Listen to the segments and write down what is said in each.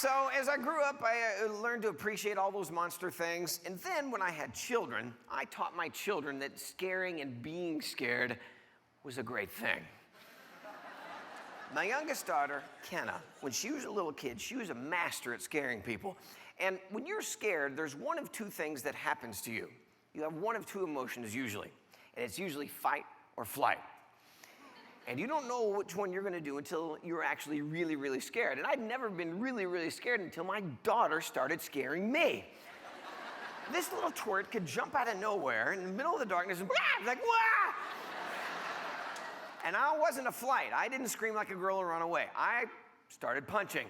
So as I grew up, I learned to appreciate all those monster things. And then when I had children, I taught my children that scaring and being scared was a great thing. My youngest daughter, Kenna, when she was a little kid, she was a master at scaring people. And when you're scared, there's one of two things that happens to you. You have one of two emotions usually, and it's usually fight or flight. And you don't know which one you're gonna do until you're actually really, really scared. And I'd never been really, really scared until my daughter started scaring me. This little twerp could jump out of nowhere in the middle of the darkness and like, wah! And I wasn't a flight. I didn't scream like a girl and run away. I started punching.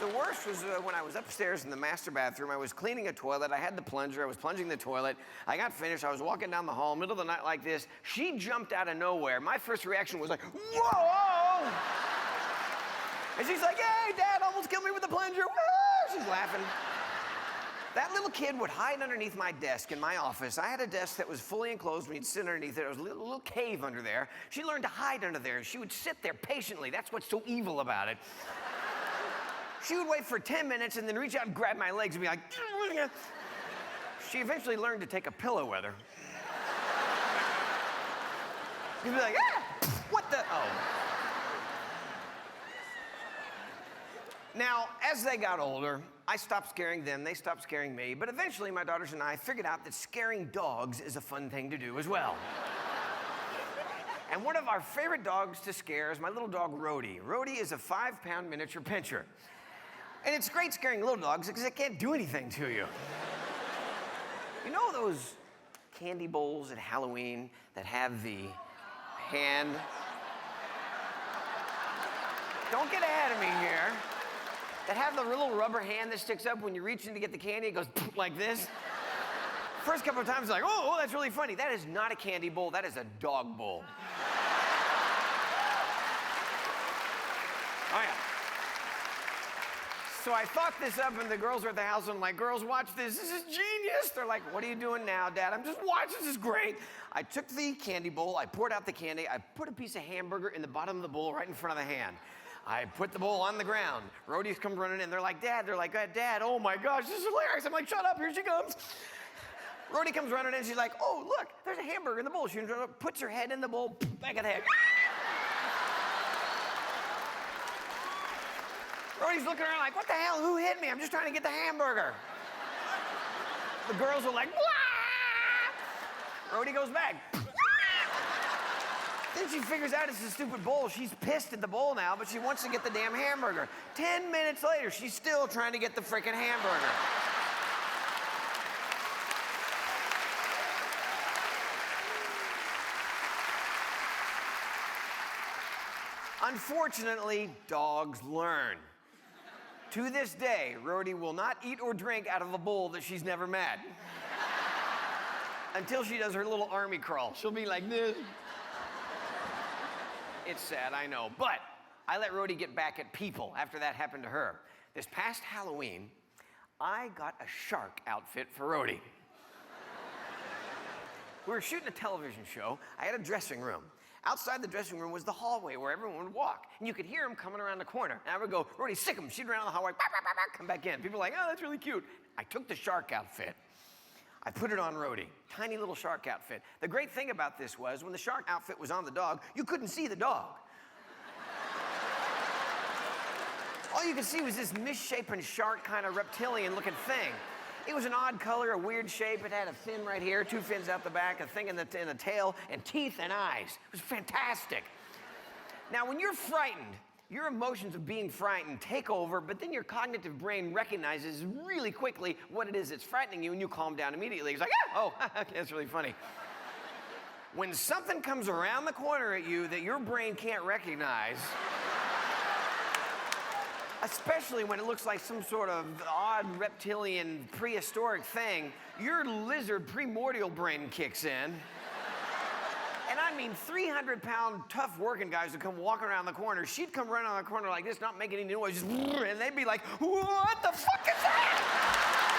The worst was when I was upstairs in the master bathroom. I was cleaning a toilet. I had the plunger. I was plunging the toilet. I got finished. I was walking down the hall, middle of the night like this. She jumped out of nowhere. My first reaction was like, whoa! And she's like, hey, Dad almost killed me with the plunger. Woo! She's laughing. That little kid would hide underneath my desk in my office. I had a desk that was fully enclosed when you'd sit underneath it. There was a little cave under there. She learned to hide under there. She would sit there patiently. That's what's so evil about it. She would wait for 10 minutes and then reach out and grab my legs and be like, she eventually learned to take a pillow with her. You'd be like, ah, what the, oh. Now, as they got older, I stopped scaring them, they stopped scaring me, but eventually my daughters and I figured out that scaring dogs is a fun thing to do as well. And one of our favorite dogs to scare is my little dog, Rhodey. Rhodey is a 5-pound miniature pinscher. And it's great scaring little dogs because it can't do anything to you. You know those candy bowls at Halloween that have the hand? Don't get ahead of me here. That have the little rubber hand that sticks up when you reach in to get the candy, it goes like this. First couple of times, it's like, oh, that's really funny. That is not a candy bowl, that is a dog bowl. Oh, yeah. So I thought this up, and the girls were at the house, and I'm like, girls, watch this. This is genius. They're like, what are you doing now, Dad? I'm just watching. This is great. I took the candy bowl. I poured out the candy. I put a piece of hamburger in the bottom of the bowl right in front of the hand. I put the bowl on the ground. Rhodey's come running in. They're like, Dad, oh, my gosh, this is hilarious. I'm like, shut up. Here she comes. Rhodey comes running in. She's like, oh, look, there's a hamburger in the bowl. She puts her head in the bowl, back of the head. Rhodey's looking around like, what the hell? Who hit me? I'm just trying to get the hamburger. The girls are like, wah! Rhodey goes back. Then she figures out it's a stupid bowl. She's pissed at the bowl now, but she wants to get the damn hamburger. 10 minutes later, she's still trying to get the frickin' hamburger. Unfortunately, dogs learn. To this day, Rhodey will not eat or drink out of a bowl that she's never met. Until she does her little army crawl. She'll be like this. It's sad, I know, but I let Rhodey get back at people after that happened to her. This past Halloween, I got a shark outfit for Rhodey. We were shooting a television show. I had a dressing room. Outside the dressing room was the hallway where everyone would walk. And you could hear him coming around the corner. And I would go, Rhodey, sick him. She'd run down the hallway, bah, bah, bah, bah, come back in. People were like, oh, that's really cute. I took the shark outfit. I put it on Rhodey. Tiny little shark outfit. The great thing about this was when the shark outfit was on the dog, you couldn't see the dog. All you could see was this misshapen shark kind of reptilian looking thing. It was an odd color, a weird shape. It had a fin right here, 2 fins out the back, a thing in the tail, and teeth and eyes. It was fantastic. Now, when you're frightened, your emotions of being frightened take over, but then your cognitive brain recognizes really quickly what it is that's frightening you, and you calm down immediately. It's like, oh, that's really funny. When something comes around the corner at you that your brain can't recognize, especially when it looks like some sort of odd reptilian prehistoric thing, your lizard primordial brain kicks in. And I mean 300-pound tough working guys would come walking around the corner. She'd come running on the corner like this, not making any noise, just, and they'd be like, what the fuck is that?